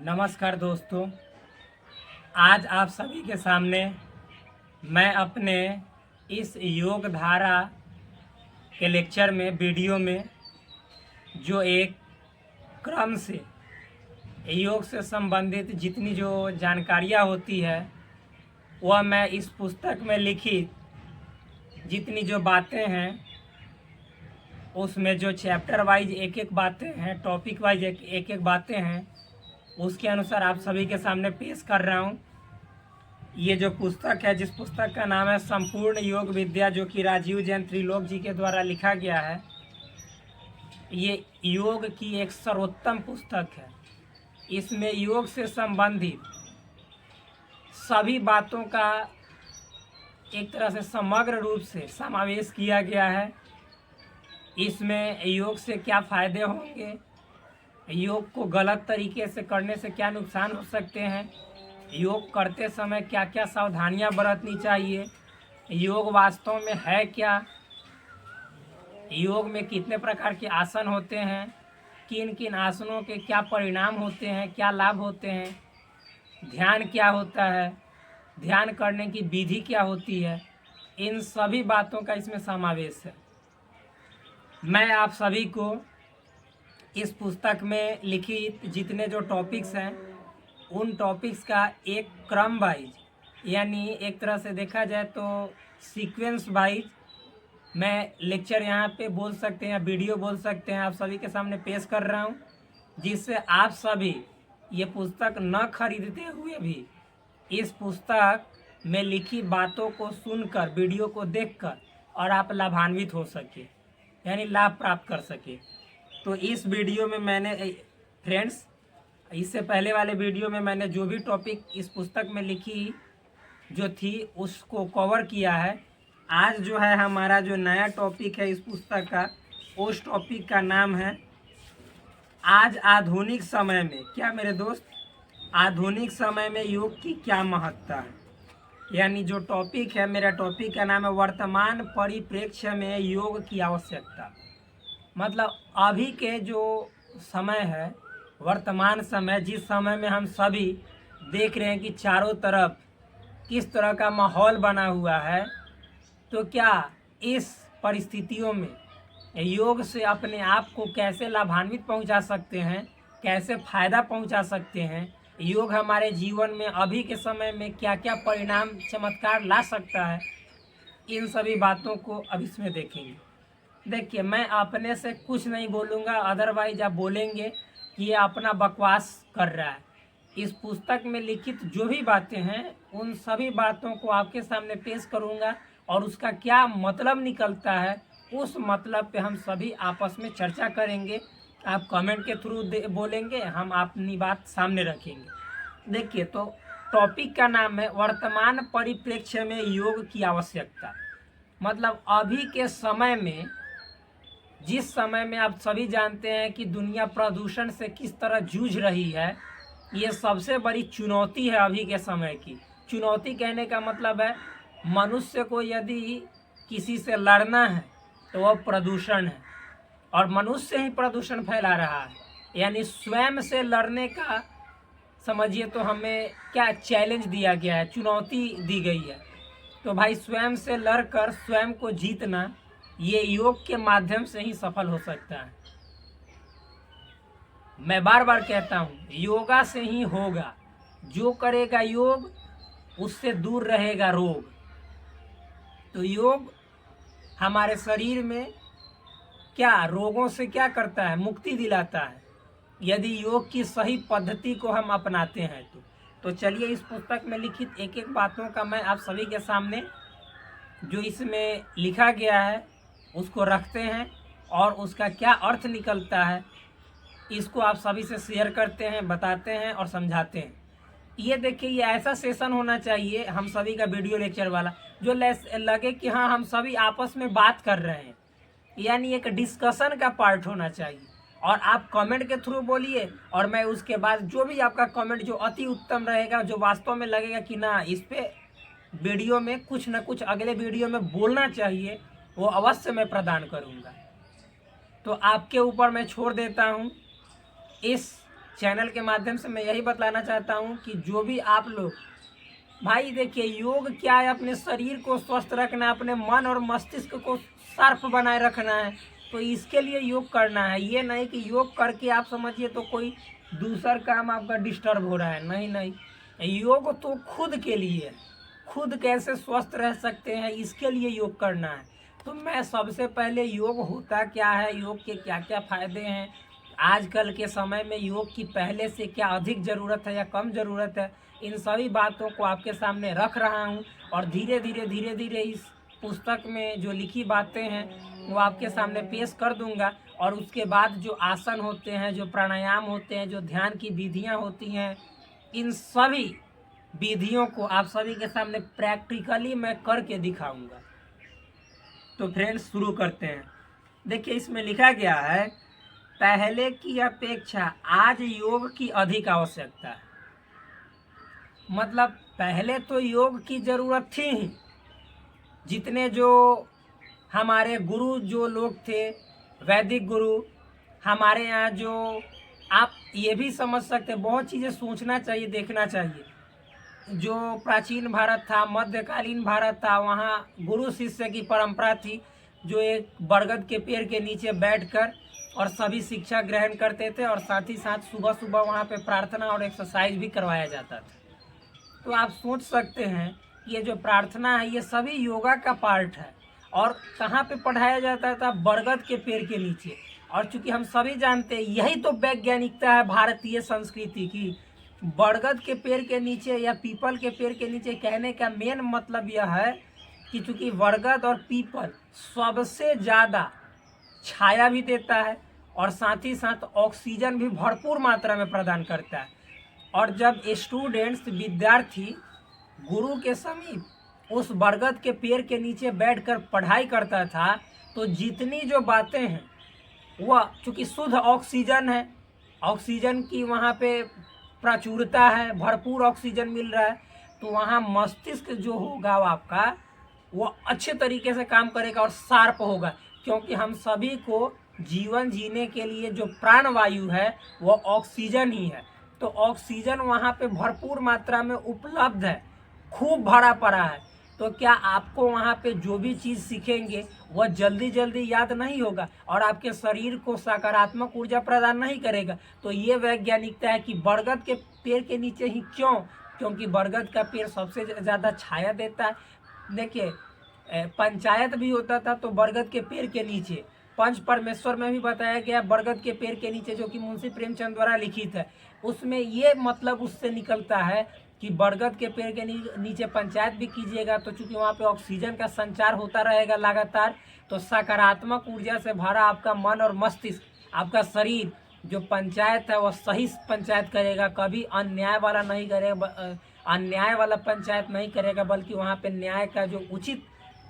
नमस्कार दोस्तों, आज आप सभी के सामने मैं अपने इस योग धारा के लेक्चर में वीडियो में जो एक क्रम से योग से संबंधित जितनी जो जानकारियाँ होती है वह मैं इस पुस्तक में लिखित जितनी जो बातें हैं उसमें जो चैप्टर वाइज एक एक बातें हैं, टॉपिक वाइज एक एक बातें हैं, उसके अनुसार आप सभी के सामने पेश कर रहा हूँ। ये जो पुस्तक है, जिस पुस्तक का नाम है संपूर्ण योग विद्या, जो कि राजीव जैन त्रिलोक जी के द्वारा लिखा गया है, ये योग की एक सर्वोत्तम पुस्तक है। इसमें योग से संबंधित सभी बातों का एक तरह से समग्र रूप से समावेश किया गया है। इसमें योग से क्या फ़ायदे होंगे, योग को गलत तरीके से करने से क्या नुकसान हो सकते हैं, योग करते समय क्या क्या सावधानियां बरतनी चाहिए, योग वास्तव में है क्या, योग में कितने प्रकार के आसन होते हैं, किन किन आसनों के क्या परिणाम होते हैं, क्या लाभ होते हैं, ध्यान क्या होता है, ध्यान करने की विधि क्या होती है, इन सभी बातों का इसमें समावेश है। मैं आप सभी को इस पुस्तक में लिखित जितने जो टॉपिक्स हैं उन टॉपिक्स का एक क्रम वाइज, यानी एक तरह से देखा जाए तो सीक्वेंस वाइज मैं लेक्चर यहाँ पे बोल सकते हैं, वीडियो बोल सकते हैं, आप सभी के सामने पेश कर रहा हूँ, जिससे आप सभी ये पुस्तक न खरीदते हुए भी इस पुस्तक में लिखी बातों को सुनकर, वीडियो को देखकर और आप लाभान्वित हो सके, यानी लाभ प्राप्त कर सके। तो इस वीडियो में मैंने फ्रेंड्स, इससे पहले वाले वीडियो में मैंने जो भी टॉपिक इस पुस्तक में लिखी जो थी उसको कवर किया है। आज जो है हमारा जो नया टॉपिक है इस पुस्तक का, उस टॉपिक का नाम है आज आधुनिक समय में क्या मेरे दोस्त, आधुनिक समय में योग की क्या महत्ता है। यानी जो टॉपिक है, मेरा टॉपिक का नाम है वर्तमान परिप्रेक्ष्य में योग की आवश्यकता। मतलब अभी के जो समय है, वर्तमान समय, जिस समय में हम सभी देख रहे हैं कि चारों तरफ किस तरह का माहौल बना हुआ है, तो क्या इस परिस्थितियों में योग से अपने आप को कैसे लाभान्वित पहुंचा सकते हैं, कैसे फ़ायदा पहुंचा सकते हैं, योग हमारे जीवन में अभी के समय में क्या क्या परिणाम चमत्कार ला सकता है, इन सभी बातों को अब इसमें देखेंगे। देखिए, मैं अपने से कुछ नहीं बोलूँगा, अदरवाइज आप बोलेंगे कि ये अपना बकवास कर रहा है। इस पुस्तक में लिखित जो भी बातें हैं उन सभी बातों को आपके सामने पेश करूँगा और उसका क्या मतलब निकलता है, उस मतलब पे हम सभी आपस में चर्चा करेंगे। आप कमेंट के थ्रू बोलेंगे, हम अपनी बात सामने रखेंगे। देखिए, तो टॉपिक का नाम है वर्तमान परिप्रेक्ष्य में योग की आवश्यकता। मतलब अभी के समय में, जिस समय में आप सभी जानते हैं कि दुनिया प्रदूषण से किस तरह जूझ रही है, ये सबसे बड़ी चुनौती है अभी के समय की। चुनौती कहने का मतलब है मनुष्य को यदि किसी से लड़ना है तो वह प्रदूषण है, और मनुष्य ही प्रदूषण फैला रहा है। यानी स्वयं से लड़ने का समझिए तो हमें क्या चैलेंज दिया गया है, चुनौती दी गई है। तो भाई स्वयं से लड़कर स्वयं को जीतना, ये योग के माध्यम से ही सफल हो सकता है। मैं बार बार कहता हूँ, योगा से ही होगा। जो करेगा योग उससे दूर रहेगा रोग। तो योग हमारे शरीर में क्या रोगों से क्या करता है, मुक्ति दिलाता है, यदि योग की सही पद्धति को हम अपनाते हैं तो चलिए इस पुस्तक में लिखित एक एक बातों का मैं आप सभी के सामने जो इसमें लिखा गया है उसको रखते हैं और उसका क्या अर्थ निकलता है, इसको आप सभी से शेयर करते हैं, बताते हैं और समझाते हैं। ये देखिए, ये ऐसा सेशन होना चाहिए हम सभी का वीडियो लेक्चर वाला, जो लगे कि हाँ हम सभी आपस में बात कर रहे हैं, यानी एक डिस्कशन का पार्ट होना चाहिए। और आप कमेंट के थ्रू बोलिए और मैं उसके बाद जो भी आपका कमेंट जो अति उत्तम रहेगा, जो वास्तव में लगेगा कि ना इस पे वीडियो में कुछ ना कुछ अगले वीडियो में बोलना चाहिए, वो अवश्य मैं प्रदान करूँगा। तो आपके ऊपर मैं छोड़ देता हूँ इस चैनल के माध्यम से मैं यही बतलाना चाहता हूँ कि जो भी आप लोग भाई देखिए, योग क्या है, अपने शरीर को स्वस्थ रखना है, अपने मन और मस्तिष्क को शार्प बनाए रखना है, तो इसके लिए योग करना है। ये नहीं कि योग करके आप समझिए तो कोई दूसरा काम आपका डिस्टर्ब हो रहा है, नहीं नहीं, योग तो खुद के लिए है। खुद कैसे स्वस्थ रह सकते हैं इसके लिए योग करना है। तो मैं सबसे पहले योग होता क्या है, योग के क्या क्या फायदे हैं, आजकल के समय में योग की पहले से क्या अधिक ज़रूरत है या कम ज़रूरत है, इन सभी बातों को आपके सामने रख रहा हूँ। और धीरे धीरे इस पुस्तक में जो लिखी बातें हैं वो आपके सामने पेश कर दूंगा। और उसके बाद जो आसन होते हैं, जो प्राणायाम होते हैं, जो ध्यान की विधियाँ होती हैं, इन सभी विधियों को आप सभी के सामने प्रैक्टिकली मैं करके दिखाऊंगा। तो फ्रेंड्स शुरू करते हैं। देखिए इसमें लिखा गया है, पहले की अपेक्षा आज योग की अधिक आवश्यकता है। मतलब पहले तो योग की ज़रूरत थी ही, जितने जो हमारे गुरु जो लोग थे, वैदिक गुरु हमारे यहाँ, जो आप ये भी समझ सकते, बहुत चीज़ें सोचना चाहिए, देखना चाहिए। जो प्राचीन भारत था, मध्यकालीन भारत था, वहाँ गुरु शिष्य की परंपरा थी, जो एक बरगद के पेड़ के नीचे बैठकर और सभी शिक्षा ग्रहण करते थे, और साथ ही साथ सुबह सुबह वहाँ पे प्रार्थना और एक्सरसाइज भी करवाया जाता था। तो आप सोच सकते हैं ये जो प्रार्थना है ये सभी योगा का पार्ट है। और कहाँ पे पढ़ाया जाता था? बरगद के पेड़ के नीचे। और चूंकि हम सभी जानते हैं यही तो वैज्ञानिकता है भारतीय संस्कृति की, बरगद के पेड़ के नीचे या पीपल के पेड़ के नीचे कहने का मेन मतलब यह है कि चूंकि बरगद और पीपल सबसे ज़्यादा छाया भी देता है और साथ ही साथ ऑक्सीजन भी भरपूर मात्रा में प्रदान करता है। और जब स्टूडेंट्स, विद्यार्थी गुरु के समीप उस बरगद के पेड़ के नीचे बैठकर पढ़ाई करता था, तो जितनी जो बातें हैं वह चूँकि शुद्ध ऑक्सीजन है, ऑक्सीजन की वहाँ पे प्रचुरता है, भरपूर ऑक्सीजन मिल रहा है, तो वहाँ मस्तिष्क जो होगा वो आपका वो अच्छे तरीके से काम करेगा और शार्प होगा। क्योंकि हम सभी को जीवन जीने के लिए जो प्राणवायु है वो ऑक्सीजन ही है। तो ऑक्सीजन वहाँ पे भरपूर मात्रा में उपलब्ध है, खूब भरा पड़ा है। तो क्या आपको वहाँ पे जो भी चीज़ सीखेंगे वह जल्दी जल्दी याद नहीं होगा और आपके शरीर को सकारात्मक ऊर्जा प्रदान नहीं करेगा। तो ये वैज्ञानिकता है कि बरगद के पेड़ के नीचे ही क्यों? क्योंकि बरगद का पेड़ सबसे ज़्यादा छाया देता है। देखिए पंचायत भी होता था तो बरगद के पेड़ के नीचे, पंच परमेश्वर में भी बताया गया बरगद के पेड़ के नीचे, जो कि मुंशी प्रेमचंद द्वारा लिखित है। उसमें ये मतलब उससे निकलता है कि बरगद के पेड़ के नीचे पंचायत भी कीजिएगा तो चूंकि वहाँ पे ऑक्सीजन का संचार होता रहेगा लगातार, तो सकारात्मक ऊर्जा से भरा आपका मन और मस्तिष्क, आपका शरीर जो पंचायत है वह सही पंचायत करेगा, कभी अन्याय वाला नहीं करेगा, अन्याय वाला पंचायत नहीं करेगा, बल्कि वहाँ पे न्याय का जो उचित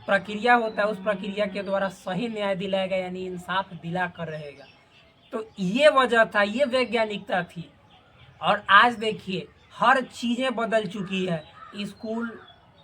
प्रक्रिया होता है उस प्रक्रिया के द्वारा सही न्याय दिलाएगा, यानी इंसाफ दिला कर रहेगा। तो ये वजह था, ये वैज्ञानिकता थी। और आज देखिए हर चीज़ें बदल चुकी है। स्कूल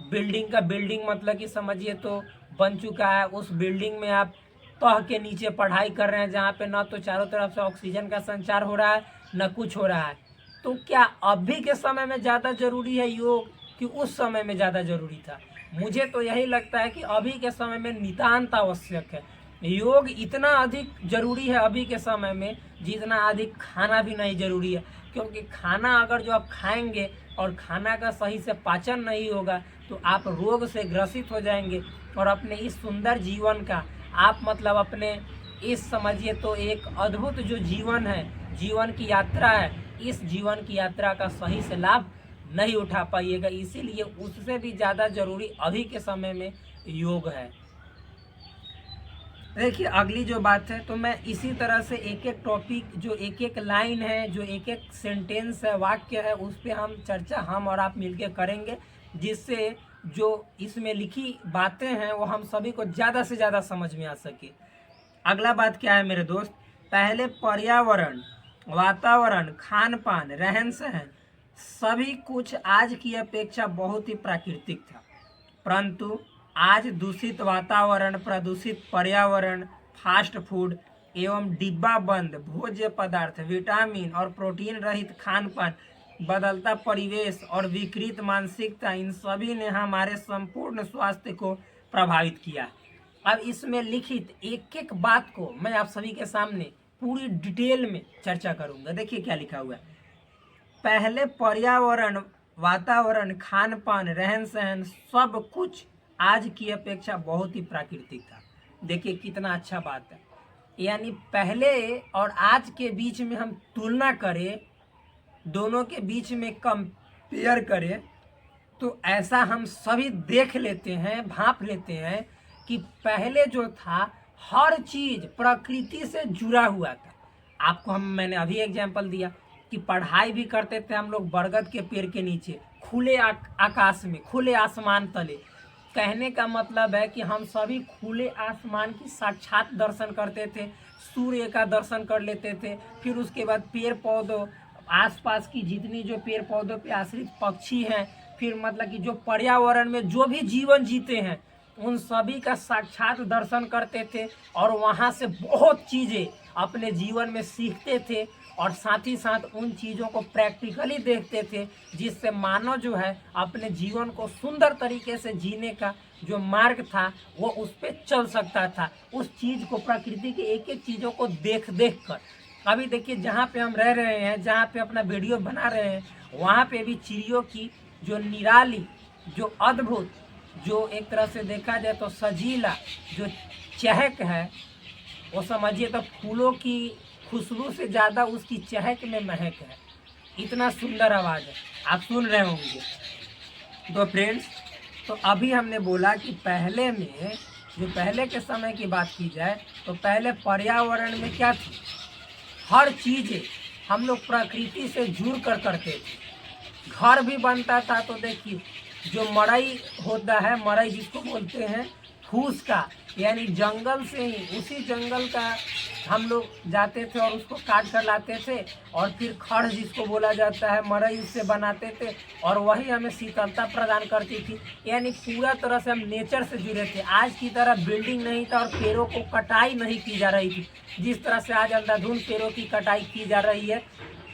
बिल्डिंग का बिल्डिंग मतलब कि समझिए तो बन चुका है, उस बिल्डिंग में आप तह के नीचे पढ़ाई कर रहे हैं, जहाँ पे ना तो चारों तरफ से ऑक्सीजन का संचार हो रहा है न कुछ हो रहा है। तो क्या अभी के समय में ज़्यादा ज़रूरी है योग कि उस समय में ज़्यादा ज़रूरी था? मुझे तो यही लगता है कि अभी के समय में नितांत आवश्यक है। योग इतना अधिक जरूरी है अभी के समय में जितना अधिक खाना भी नहीं जरूरी है। क्योंकि खाना अगर जो आप खाएंगे और खाना का सही से पाचन नहीं होगा तो आप रोग से ग्रसित हो जाएंगे और अपने इस सुंदर जीवन का आप मतलब अपने इस समझिए तो एक अद्भुत जो जीवन है, जीवन की यात्रा है, इस जीवन की यात्रा का सही से लाभ नहीं उठा पाइएगा। इसीलिए उससे भी ज़्यादा जरूरी अभी के समय में योग है। देखिए अगली जो बात है, तो मैं इसी तरह से एक एक टॉपिक, जो एक एक लाइन है, जो एक एक सेंटेंस है, वाक्य है, उस पर हम चर्चा हम और आप मिलके करेंगे, जिससे जो इसमें लिखी बातें हैं वो हम सभी को ज़्यादा से ज़्यादा समझ में आ सके। अगला बात क्या है मेरे दोस्त? पहले पर्यावरण, वातावरण, खान पान, रहन सहन सभी कुछ आज की अपेक्षा बहुत ही प्राकृतिक था, परंतु आज दूषित वातावरण, प्रदूषित पर्यावरण, फास्ट फूड एवं डिब्बा बंद भोज्य पदार्थ, विटामिन और प्रोटीन रहित खान पान, बदलता परिवेश और विकृत मानसिकता, इन सभी ने हमारे संपूर्ण स्वास्थ्य को प्रभावित किया। अब इसमें लिखित एक एक बात को मैं आप सभी के सामने पूरी डिटेल में चर्चा करूंगा। देखिए क्या लिखा हुआ है। पहले पर्यावरण, वातावरण, खान पान, रहन सहन सब कुछ आज की अपेक्षा बहुत ही प्राकृतिक था। देखिए कितना अच्छा बात है। यानी पहले और आज के बीच में हम तुलना करें, दोनों के बीच में कंपेयर करें, तो ऐसा हम सभी देख लेते हैं, भांप लेते हैं कि पहले जो था हर चीज प्रकृति से जुड़ा हुआ था। आपको मैंने अभी एग्जाम्पल दिया कि पढ़ाई भी करते थे हम लोग बरगद के पेड़ के नीचे, खुले आकाश में, खुले आसमान तले। कहने का मतलब है कि हम सभी खुले आसमान की साक्षात दर्शन करते थे, सूर्य का दर्शन कर लेते थे। फिर उसके बाद पेड़ पौधों, आसपास की जितनी जो पेड़ पौधों पे आश्रित पक्षी हैं, फिर मतलब कि जो पर्यावरण में जो भी जीवन जीते हैं, उन सभी का साक्षात दर्शन करते थे और वहाँ से बहुत चीज़ें अपने जीवन में सीखते थे और साथ ही साथ उन चीज़ों को प्रैक्टिकली देखते थे, जिससे मानव जो है अपने जीवन को सुंदर तरीके से जीने का जो मार्ग था वो उस पर चल सकता था। उस चीज़ को, प्रकृति के एक एक चीज़ों को देख देख कर। अभी देखिए जहाँ पे हम रह रहे हैं, जहाँ पे अपना वीडियो बना रहे हैं, वहाँ पे भी चिड़ियों की जो निराली, जो अद्भुत, जो एक तरह से देखा जाए तो सजीला जो चहक है, वो समझिए तो फूलों की खुशबू से ज़्यादा उसकी चहक में महक है। इतना सुंदर आवाज़ है, आप सुन रहे होंगे। तो फ्रेंड्स, तो अभी हमने बोला कि पहले में, जो पहले के समय की बात की जाए तो पहले पर्यावरण में क्या थी, हर चीज़ें हम लोग प्रकृति से जुड़ कर करते थे। घर भी बनता था तो देखिए जो मड़ई होता है, मड़ई जिसको बोलते हैं फूस का, यानी जंगल से ही, उसी जंगल का हम लोग जाते थे और उसको काट कर लाते थे और फिर खड़ जिसको बोला जाता है, मड़ई, उससे बनाते थे और वही हमें शीतलता प्रदान करती थी। यानी पूरा तरह से हम नेचर से जुड़े थे। आज की तरह बिल्डिंग नहीं था और पेड़ों को कटाई नहीं की जा रही थी। जिस तरह से आज अंधाधुंध पेड़ों की कटाई की जा रही है,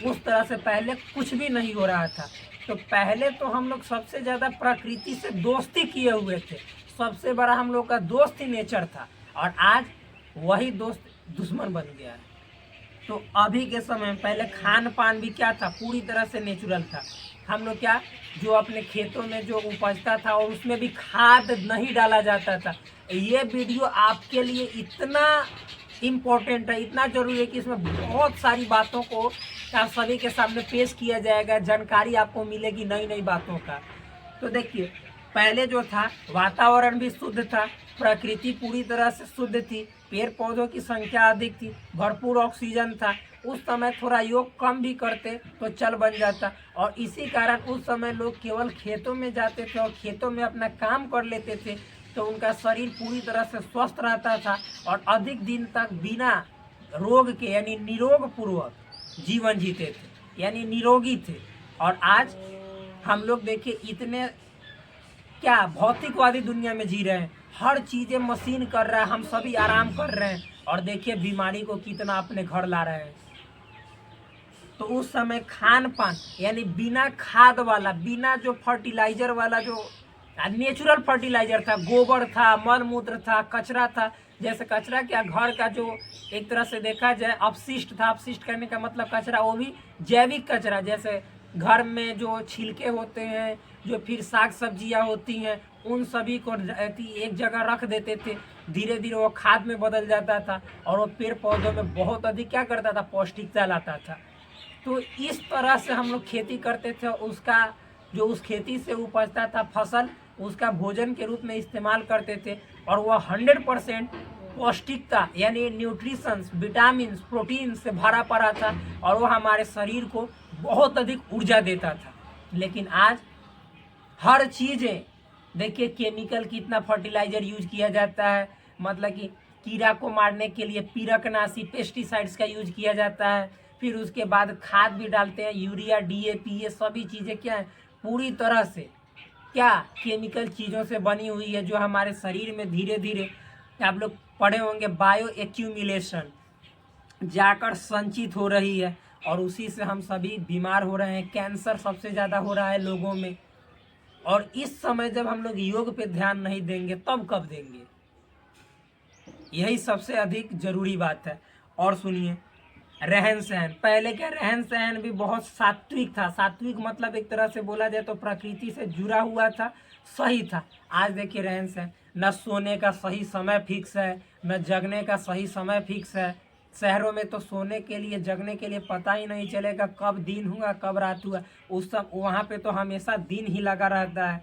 उस तरह से पहले कुछ भी नहीं हो रहा था। तो पहले तो हम लोग सबसे ज़्यादा प्रकृति से दोस्ती किए हुए थे। सबसे बड़ा हम लोग का दोस्त ही नेचर था और आज वही दोस्त दुश्मन बन गया है। तो अभी के समय में पहले खान पान भी क्या था, पूरी तरह से नेचुरल था। हम लोग क्या, जो अपने खेतों में जो उपजता था और उसमें भी खाद नहीं डाला जाता था। ये वीडियो आपके लिए इतना इम्पोर्टेंट है, इतना ज़रूरी है कि इसमें बहुत सारी बातों को आप सभी के सामने पेश किया जाएगा, जानकारी आपको मिलेगी नई नई बातों का। तो देखिए पहले जो था वातावरण भी शुद्ध था, प्रकृति पूरी तरह से शुद्ध थी, पेड़ पौधों की संख्या अधिक थी, भरपूर ऑक्सीजन था। उस समय थोड़ा योग कम भी करते तो चल बन जाता और इसी कारण उस समय लोग केवल खेतों में जाते थे और खेतों में अपना काम कर लेते थे, तो उनका शरीर पूरी तरह से स्वस्थ रहता था और अधिक दिन तक बिना रोग के, यानी निरोग पूर्वक जीवन जीते थे, यानी निरोगी थे। और आज हम लोग देखिए इतने क्या भौतिकवादी दुनिया में जी रहे हैं, हर चीज़ें मशीन कर रहा है, हम सभी आराम कर रहे हैं और देखिए बीमारी को कितना अपने घर ला रहे हैं। तो उस समय खान पान यानी बिना खाद वाला, बिना जो फर्टिलाइजर वाला, जो नेचुरल फर्टिलाइजर था, गोबर था, मल मूत्र था, कचरा था। जैसे कचरा क्या, घर का जो एक तरह से देखा जाए अपशिष्ट था, अपशिष्ट करने का मतलब कचरा, वो भी जैविक कचरा। जैसे घर में जो छिलके होते हैं, जो फिर साग सब्जियां होती हैं, उन सभी को एक जगह रख देते थे, धीरे धीरे वो खाद में बदल जाता था और वो पेड़ पौधों में बहुत अधिक क्या करता था, पौष्टिकता लाता था। तो इस तरह से हम लोग खेती करते थे, उसका जो उस खेती से उपजता था फसल, उसका भोजन के रूप में इस्तेमाल करते थे और वह 100% पौष्टिकता यानी न्यूट्रिशंस, विटामिन, प्रोटीन से भरा पड़ा था और वह हमारे शरीर को बहुत अधिक ऊर्जा देता था। लेकिन आज हर चीज़ें देखिए केमिकल, कितना फर्टिलाइजर यूज किया जाता है, मतलब कि कीड़ा को मारने के लिए पीरकनाशी, पेस्टिसाइड्स का यूज किया जाता है। फिर उसके बाद खाद भी डालते हैं, यूरिया, डीएपी, ये सभी चीज़ें क्या है, पूरी तरह से क्या केमिकल चीज़ों से बनी हुई है, जो हमारे शरीर में धीरे धीरे, आप लोग पढ़े होंगे बायो एक्यूमुलेशन, जाकर संचित हो रही है और उसी से हम सभी बीमार हो रहे हैं। कैंसर सबसे ज़्यादा हो रहा है लोगों में। और इस समय जब हम लोग योग पे ध्यान नहीं देंगे तब कब देंगे? यही सबसे अधिक जरूरी बात है। और सुनिए, रहन सहन, पहले क्या रहन सहन भी बहुत सात्विक था। सात्विक मतलब एक तरह से बोला जाए तो प्रकृति से जुड़ा हुआ था, सही था। आज देखिए रहन सहन, न सोने का सही समय फिक्स है, न जगने का सही समय फिक्स है। शहरों में तो सोने के लिए जगने के लिए पता ही नहीं चलेगा कब दिन हुआ कब रात हुआ। उस सब वहाँ पे तो हमेशा दिन ही लगा रहता है।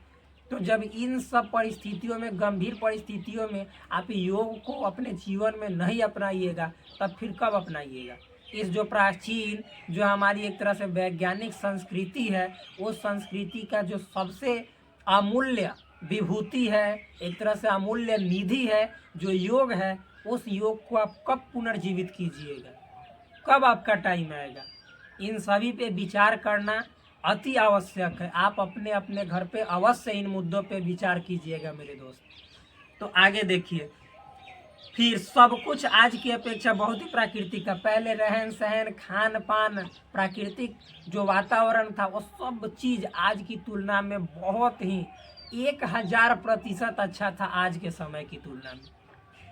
तो जब इन सब परिस्थितियों में, गंभीर परिस्थितियों में आप योग को अपने जीवन में नहीं अपनाइएगा तब फिर कब अपनाइएगा? इस जो प्राचीन, जो हमारी एक तरह से वैज्ञानिक संस्कृति है, उस संस्कृति का जो सबसे अमूल्य विभूति है, एक तरह से अमूल्य निधि है जो योग है, उस योग को आप कब पुनर्जीवित कीजिएगा? कब आपका टाइम आएगा? इन सभी पे विचार करना अति आवश्यक है। आप अपने अपने घर पे अवश्य इन मुद्दों पे विचार कीजिएगा मेरे दोस्त। तो आगे देखिए, फिर सब कुछ आज की अपेक्षा बहुत ही प्राकृतिक था। पहले रहन सहन, खान पान, प्राकृतिक जो वातावरण था, वो सब चीज़ आज की तुलना में बहुत ही 1000% अच्छा था। आज के समय की तुलना में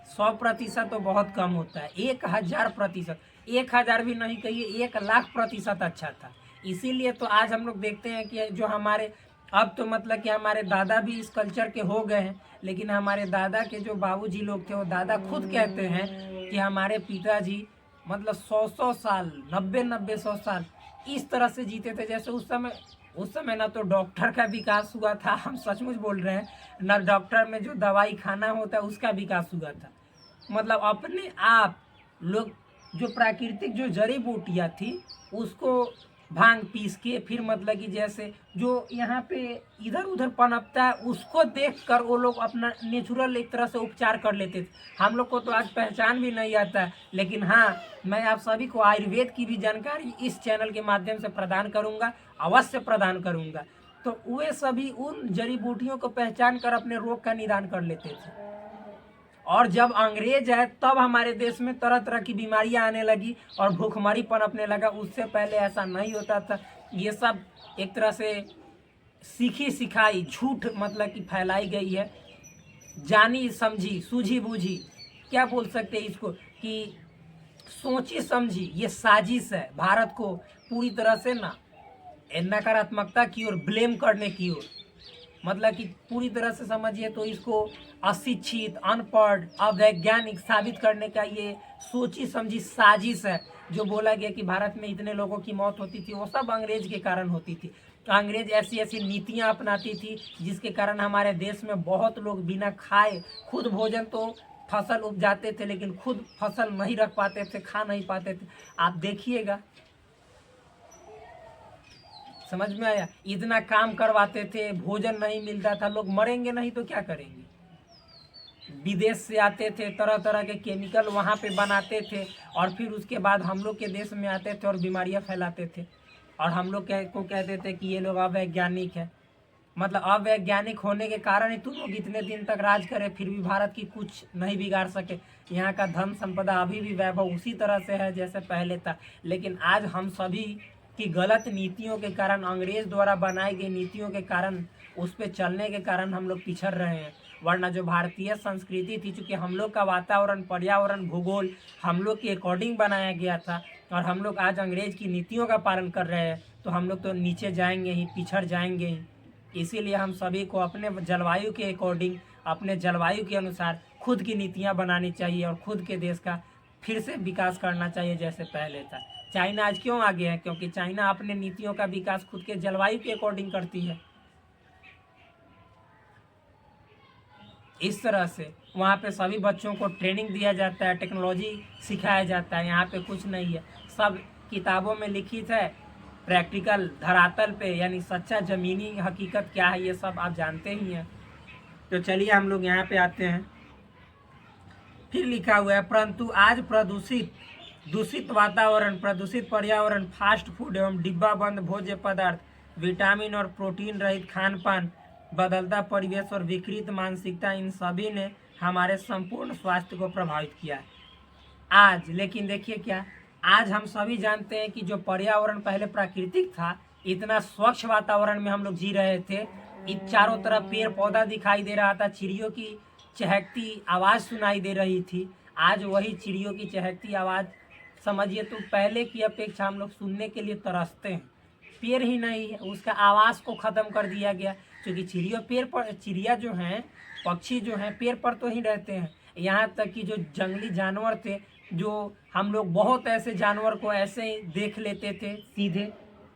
100% तो बहुत कम होता है, 1000%, 1000 भी नहीं कहिए, 1,00,000% अच्छा था। इसीलिए तो आज हम लोग देखते हैं कि जो हमारे, अब तो मतलब कि हमारे दादा भी इस कल्चर के हो गए हैं, लेकिन हमारे दादा के जो बाबूजी लोग थे, वो दादा खुद कहते हैं कि हमारे पिताजी मतलब 100-100 साल, 90-90-100 साल इस तरह से जीते थे जैसे उस समय ना तो डॉक्टर का विकास हुआ था, हम सचमुच बोल रहे हैं, ना डॉक्टर में जो दवाई खाना होता है उसका विकास हुआ था। मतलब अपने आप लोग जो प्राकृतिक जो जड़ी बूटियाँ थी उसको भांग पीस के, फिर मतलब कि जैसे जो यहाँ पे इधर उधर पनपता है उसको देखकर वो लोग अपना नेचुरल एक तरह से उपचार कर लेते थे। हम लोग को तो आज पहचान भी नहीं आता है, लेकिन हाँ, मैं आप सभी को आयुर्वेद की भी जानकारी इस चैनल के माध्यम से प्रदान करूँगा, अवश्य प्रदान करूँगा। तो वे सभी उन जड़ी बूटियों को पहचान कर अपने रोग का निदान कर लेते थे। और जब अंग्रेज आए तब हमारे देश में तरह तरह की बीमारियां आने लगी और भूखमरी पनपने लगा। उससे पहले ऐसा नहीं होता था। ये सब एक तरह से सीखी सिखाई झूठ मतलब कि फैलाई गई है, जानी समझी सूझी बूझी, क्या बोल सकते हैं इसको, कि सोची समझी ये साजिश है भारत को पूरी तरह से ना नकारात्मकता की ओर, ब्लेम करने की ओर, मतलब कि पूरी तरह से समझिए तो इसको अशिक्षित, अनपढ़, अवैज्ञानिक साबित करने का ये सोची समझी साजिश है। जो बोला गया कि भारत में इतने लोगों की मौत होती थी, वो सब अंग्रेज के कारण होती थी। तो अंग्रेज ऐसी ऐसी नीतियां अपनाती थी जिसके कारण हमारे देश में बहुत लोग बिना खाए, खुद भोजन तो फसल उपजाते थे लेकिन खुद फसल नहीं रख पाते थे, खा नहीं पाते थे। आप देखिएगा, समझ में आया? इतना काम करवाते थे, भोजन नहीं मिलता था, लोग मरेंगे नहीं तो क्या करेंगे? विदेश से आते थे, तरह तरह के केमिकल वहाँ पे बनाते थे और फिर उसके बाद हम लोग के देश में आते थे और बीमारियाँ फैलाते थे। और हम लोग को कहते थे कि ये लोग अवैज्ञानिक है। मतलब अवैज्ञानिक होने के कारण ही तुम लोग इतने दिन तक राज करे, फिर भी भारत की कुछ नहीं बिगाड़ सके। यहाँ का धन संपदा अभी भी वैभव उसी तरह से है जैसे पहले था। लेकिन आज हम सभी की गलत नीतियों के कारण, अंग्रेज द्वारा बनाई गई नीतियों के कारण, उस पर चलने के कारण हम लोग पिछड़ रहे हैं। वरना जो भारतीय संस्कृति थी, चूँकि हम लोग का वातावरण, पर्यावरण, भूगोल हम लोग के अकॉर्डिंग बनाया गया था और हम लोग आज अंग्रेज की नीतियों का पालन कर रहे हैं, तो हम लोग तो नीचे जाएंगे ही, पिछड़ जाएंगे ही। इसीलिए हम सभी को अपने जलवायु के अकॉर्डिंग, अपने जलवायु के अनुसार खुद की नीतियाँ बनानी चाहिए और खुद के देश का फिर से विकास करना चाहिए जैसे पहले था। चाइना आज क्यों आगे है? क्योंकि चाइना अपने नीतियों का विकास खुद के जलवायु के अकॉर्डिंग करती है। इस तरह से वहाँ पे सभी बच्चों को ट्रेनिंग दिया जाता है, टेक्नोलॉजी सिखाया जाता है। यहाँ पे कुछ नहीं है, सब किताबों में लिखित है, प्रैक्टिकल धरातल पे यानी सच्चा ज़मीनी हकीकत क्या है ये सब आप जानते ही हैं। तो चलिए हम लोग यहाँ पे आते हैं। फिर लिखा हुआ है, परंतु आज दूषित वातावरण, प्रदूषित पर्यावरण, फास्ट फूड एवं डिब्बा बंद भोज्य पदार्थ, विटामिन और प्रोटीन रहित खान पान, बदलता परिवेश और विकृत मानसिकता, इन सभी ने हमारे संपूर्ण स्वास्थ्य को प्रभावित किया है। आज लेकिन देखिए क्या, आज हम सभी जानते हैं कि जो पर्यावरण पहले प्राकृतिक था, इतना स्वच्छ वातावरण में हम लोग जी रहे थे, चारों तरफ पेड़ पौधा दिखाई दे रहा था, चिड़ियों की चहकती आवाज़ सुनाई दे रही थी। आज वही चिड़ियों की चहकती आवाज़ समझिए तो पहले की अपेक्षा हम लोग सुनने के लिए तरसते हैं। पेड़ ही नहीं है, उसका आवाज़ को ख़त्म कर दिया गया, क्योंकि चिड़िया जो हैं, पक्षी जो हैं पेड़ पर तो ही रहते हैं। यहाँ तक कि जो जंगली जानवर थे, जो हम लोग बहुत ऐसे जानवर को ऐसे ही देख लेते थे सीधे,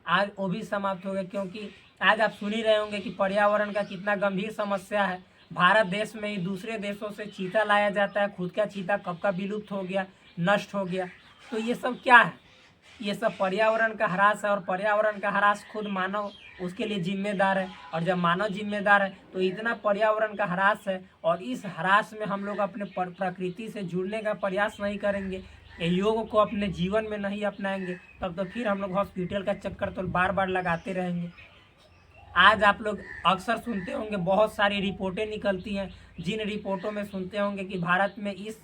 आज वो भी समाप्त हो गए। क्योंकि आज आप सुन ही रहे होंगे कि पर्यावरण का कितना गंभीर समस्या है। भारत देश में ही दूसरे देशों से चीता लाया जाता है, खुद का चीता कब का विलुप्त हो गया, नष्ट हो गया। तो ये सब क्या है? ये सब पर्यावरण का ह्रास है, और पर्यावरण का ह्रास खुद मानव उसके लिए जिम्मेदार है। और जब मानव जिम्मेदार है तो इतना पर्यावरण का ह्रास है, और इस ह्रास में हम लोग अपने प्रकृति से जुड़ने का प्रयास नहीं करेंगे, योग को अपने जीवन में नहीं अपनाएंगे, तब तो फिर हम लोग हॉस्पिटल का चक्कर तो बार बार लगाते रहेंगे। आज आप लोग अक्सर सुनते होंगे, बहुत सारी रिपोर्टें निकलती हैं, जिन रिपोर्टों में सुनते होंगे कि भारत में इस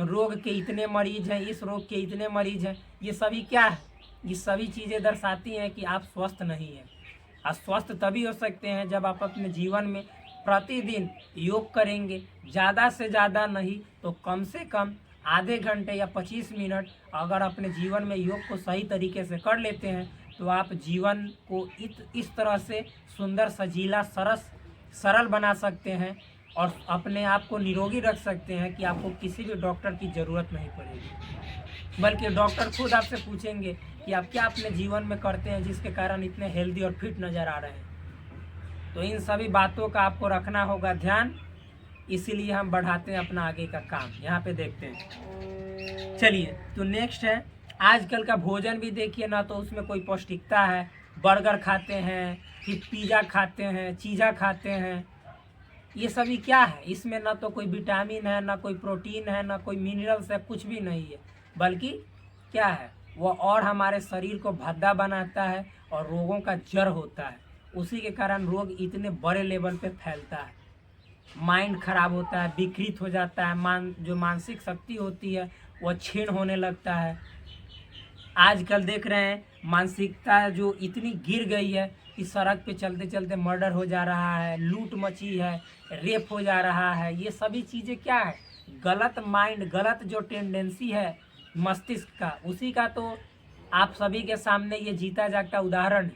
रोग के इतने मरीज हैं, इस रोग के इतने मरीज हैं। ये सभी क्या है? ये सभी चीज़ें दर्शाती हैं कि आप स्वस्थ नहीं हैं। आप स्वस्थ तभी हो सकते हैं जब आप अपने जीवन में प्रतिदिन योग करेंगे, ज़्यादा से ज़्यादा नहीं तो कम से कम आधे घंटे या 25 मिनट अगर अपने जीवन में योग को सही तरीके से कर लेते हैं, तो आप जीवन को इस तरह से सुंदर, सजीला, सरल बना सकते हैं, और अपने आप को निरोगी रख सकते हैं कि आपको किसी भी डॉक्टर की ज़रूरत नहीं पड़ेगी। बल्कि डॉक्टर खुद आपसे पूछेंगे कि आप क्या अपने जीवन में करते हैं जिसके कारण इतने हेल्दी और फिट नज़र आ रहे हैं। तो इन सभी बातों का आपको रखना होगा ध्यान, इसीलिए हम बढ़ाते हैं अपना आगे का काम। यहाँ पे देखते हैं, चलिए तो नेक्स्ट है, आजकल का भोजन भी देखिए ना, तो उसमें कोई पौष्टिकता है। बर्गर खाते हैं, फिर पिज़्ज़ा खाते हैं, चीज़ा खाते हैं, ये सभी क्या है? इसमें ना तो कोई विटामिन है, ना कोई प्रोटीन है, ना कोई मिनरल्स है, कुछ भी नहीं है। बल्कि क्या है वो, और हमारे शरीर को भद्दा बनाता है और रोगों का जड़ होता है। उसी के कारण रोग इतने बड़े लेवल पे फैलता है, माइंड खराब होता है, विकृत हो जाता है, जो मानसिक शक्ति होती है वह क्षीण होने लगता है। आजकल देख रहे हैं मानसिकता जो इतनी गिर गई है कि सड़क पे चलते चलते मर्डर हो जा रहा है, लूट मची है, रेप हो जा रहा है। ये सभी चीज़ें क्या है? गलत माइंड, गलत जो टेंडेंसी है मस्तिष्क का, उसी का तो आप सभी के सामने ये जीता जागता उदाहरण है।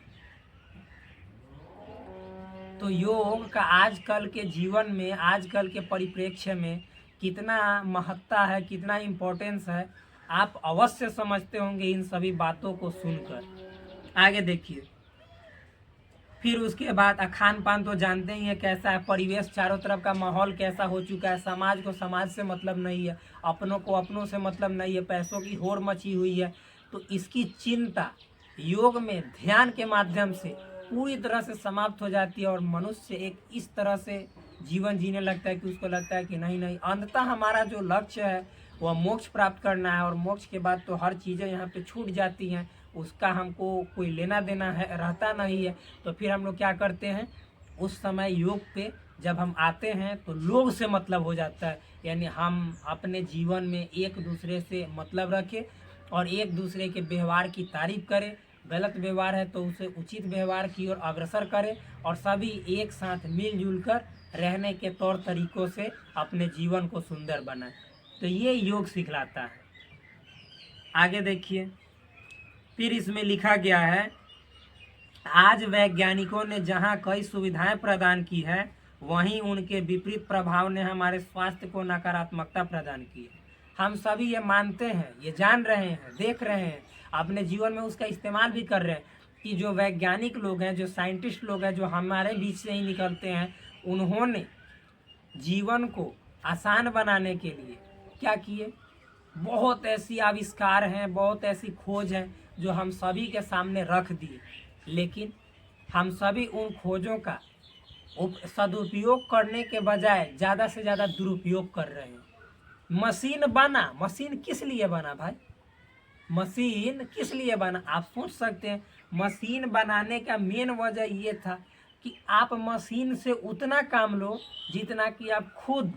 तो योग का आजकल के जीवन में, आजकल के परिप्रेक्ष्य में कितना महत्ता है, कितना इम्पोर्टेंस है, आप अवश्य समझते होंगे इन सभी बातों को सुनकर। आगे देखिए, फिर उसके बाद खान पान तो जानते ही है कैसा है, परिवेश चारों तरफ का माहौल कैसा हो चुका है, समाज को समाज से मतलब नहीं है, अपनों को अपनों से मतलब नहीं है, पैसों की होड़ मची हुई है। तो इसकी चिंता योग में ध्यान के माध्यम से पूरी तरह से समाप्त हो जाती है, और मनुष्य एक इस तरह से जीवन जीने लगता है कि उसको लगता है कि नहीं नहीं, अंततः हमारा जो लक्ष्य है वह मोक्ष प्राप्त करना है, और मोक्ष के बाद तो हर चीज़ें यहाँ पे छूट जाती हैं, उसका हमको कोई लेना देना है रहता नहीं है। तो फिर हम लोग क्या करते हैं, उस समय योग पे जब हम आते हैं तो लोग से मतलब हो जाता है, यानी हम अपने जीवन में एक दूसरे से मतलब रखें और एक दूसरे के व्यवहार की तारीफ करें। गलत व्यवहार है तो उसे उचित व्यवहार की ओर अग्रसर करें, और सभी एक साथ मिलजुल कर रहने के तौर तरीकों से अपने जीवन को सुंदर बनाएं। तो ये योग सिखलाता है। आगे देखिए, फिर इसमें लिखा गया है, आज वैज्ञानिकों ने जहां कई सुविधाएं प्रदान की है, वहीं उनके विपरीत प्रभाव ने हमारे स्वास्थ्य को नकारात्मकता प्रदान की है। हम सभी ये मानते हैं, ये जान रहे हैं, देख रहे हैं, अपने जीवन में उसका इस्तेमाल भी कर रहे हैं कि जो वैज्ञानिक लोग हैं, जो साइंटिस्ट लोग हैं, जो हमारे बीच से ही निकलते हैं, उन्होंने जीवन को आसान बनाने के लिए क्या किए? बहुत ऐसी आविष्कार हैं, बहुत ऐसी खोज हैं जो हम सभी के सामने रख दिए, लेकिन हम सभी उन खोजों का सदुपयोग करने के बजाय ज़्यादा से ज़्यादा दुरुपयोग कर रहे हैं। मशीन बना, मशीन किस लिए बना भाई? मशीन किस लिए बना? आप सोच सकते हैं, मशीन बनाने का मेन वजह ये था कि आप मशीन से उतना काम लो जितना कि आप खुद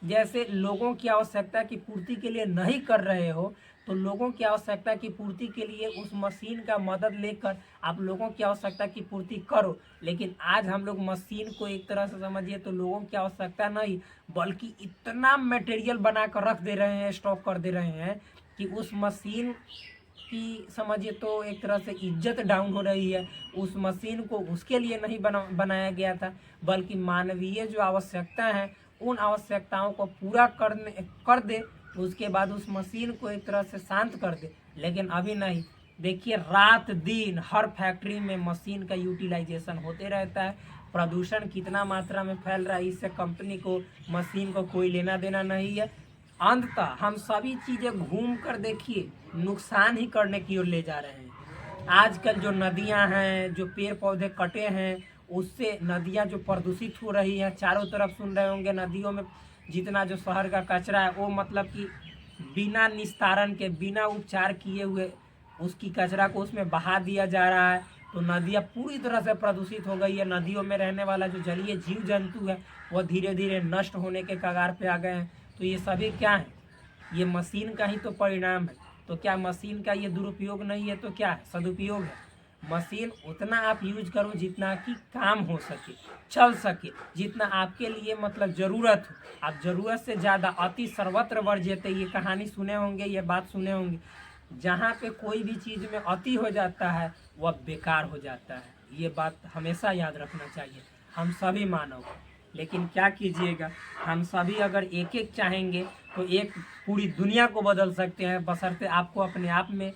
जैसे लोगों की आवश्यकता की पूर्ति के लिए नहीं कर रहे हो, तो लोगों की आवश्यकता की पूर्ति के लिए उस मशीन का मदद लेकर आप लोगों की आवश्यकता की पूर्ति करो। लेकिन आज हम लोग मशीन को एक तरह से समझिए तो लोगों की आवश्यकता नहीं, बल्कि इतना मटेरियल बना कर रख दे रहे हैं, स्टॉक कर दे रहे हैं कि उस मशीन की समझिए तो एक तरह से इज्जत डाउन हो रही है। उस मशीन को उसके लिए नहीं बनाया गया था, बल्कि मानवीय जो आवश्यकता है उन आवश्यकताओं को पूरा कर दे, उसके बाद उस मशीन को एक तरह से शांत कर दे। लेकिन अभी नहीं, देखिए रात दिन हर फैक्ट्री में मशीन का यूटिलाइजेशन होते रहता है। प्रदूषण कितना मात्रा में फैल रहा है, इससे कंपनी को, मशीन को कोई लेना देना नहीं है। अंततः हम सभी चीज़ें घूम कर देखिए नुकसान ही करने की ओर ले जा रहे हैं। आजकल जो नदियां हैं, जो पेड़ पौधे कटे हैं, उससे नदियां जो प्रदूषित हो रही हैं, चारों तरफ सुन रहे होंगे नदियों में जितना जो शहर का कचरा है वो मतलब कि बिना निस्तारण के, बिना उपचार किए हुए उसकी कचरा को उसमें बहा दिया जा रहा है। तो नदियाँ पूरी तरह से प्रदूषित हो गई है। नदियों में रहने वाला जो जलीय जीव जंतु है वह धीरे धीरे नष्ट होने के कगार पे आ गए हैं। तो ये सभी क्या है, ये मशीन का ही तो परिणाम है। तो क्या मशीन का ये दुरुपयोग नहीं है तो क्या है, सदुपयोग है। मशीन उतना आप यूज करो जितना कि काम हो सके, चल सके, जितना आपके लिए मतलब ज़रूरत हो। आप ज़रूरत से ज़्यादा अति सर्वत्र वर्ज्यते, ये कहानी सुने होंगे, ये बात सुने होंगे। जहाँ पे कोई भी चीज़ में अति हो जाता है वह बेकार हो जाता है। ये बात हमेशा याद रखना चाहिए हम सभी मानव को। लेकिन क्या कीजिएगा, हम सभी अगर एक एक चाहेंगे तो एक पूरी दुनिया को बदल सकते हैं, बशर्ते आपको अपने आप में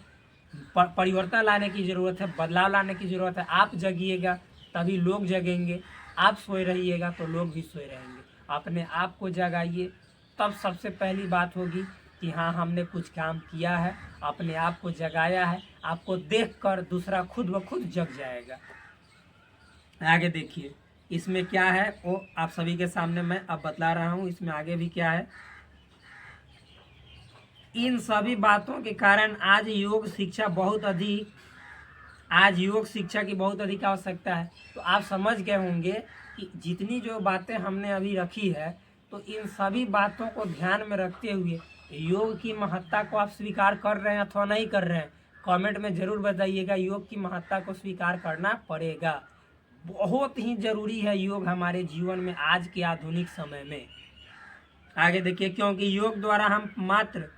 परिवर्तन लाने की ज़रूरत है, बदलाव लाने की ज़रूरत है। आप जगिएगा तभी लोग जगेंगे, आप सोए रहिएगा तो लोग भी सोए रहेंगे। अपने आप को जगाइए, तब सबसे पहली बात होगी कि हाँ हमने कुछ काम किया है, अपने आप को जगाया है। आपको देखकर दूसरा खुद ब खुद जग जाएगा। आगे देखिए इसमें क्या है वो आप सभी के सामने मैं अब बतला रहा हूँ। इसमें आगे भी क्या है, इन सभी बातों के कारण आज योग शिक्षा की बहुत अधिक आवश्यकता है। तो आप समझ गए होंगे कि जितनी जो बातें हमने अभी रखी है, तो इन सभी बातों को ध्यान में रखते हुए योग की महत्ता को आप स्वीकार कर रहे हैं अथवा नहीं कर रहे हैं, कमेंट में ज़रूर बताइएगा। योग की महत्ता को स्वीकार करना पड़ेगा, बहुत ही ज़रूरी है योग हमारे जीवन में आज के आधुनिक समय में। आगे देखिए, क्योंकि योग द्वारा हम मात्र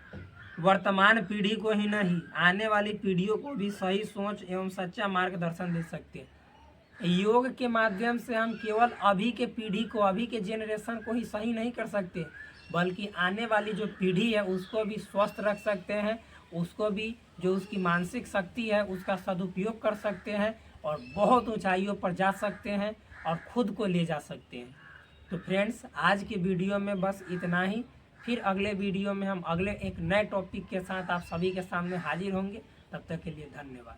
वर्तमान पीढ़ी को ही नहीं, आने वाली पीढ़ियों को भी सही सोच एवं सच्चा मार्गदर्शन दे सकते हैं। योग के माध्यम से हम केवल अभी के पीढ़ी को, अभी के जेनरेशन को ही सही नहीं कर सकते, बल्कि आने वाली जो पीढ़ी है उसको भी स्वस्थ रख सकते हैं, उसको भी जो उसकी मानसिक शक्ति है उसका सदुपयोग कर सकते हैं और बहुत ऊंचाइयों पर जा सकते हैं और खुद को ले जा सकते हैं। तो फ्रेंड्स, आज के वीडियो में बस इतना ही। फिर अगले वीडियो में हम अगले एक नए टॉपिक के साथ आप सभी के सामने हाजिर होंगे। तब तक के लिए धन्यवाद।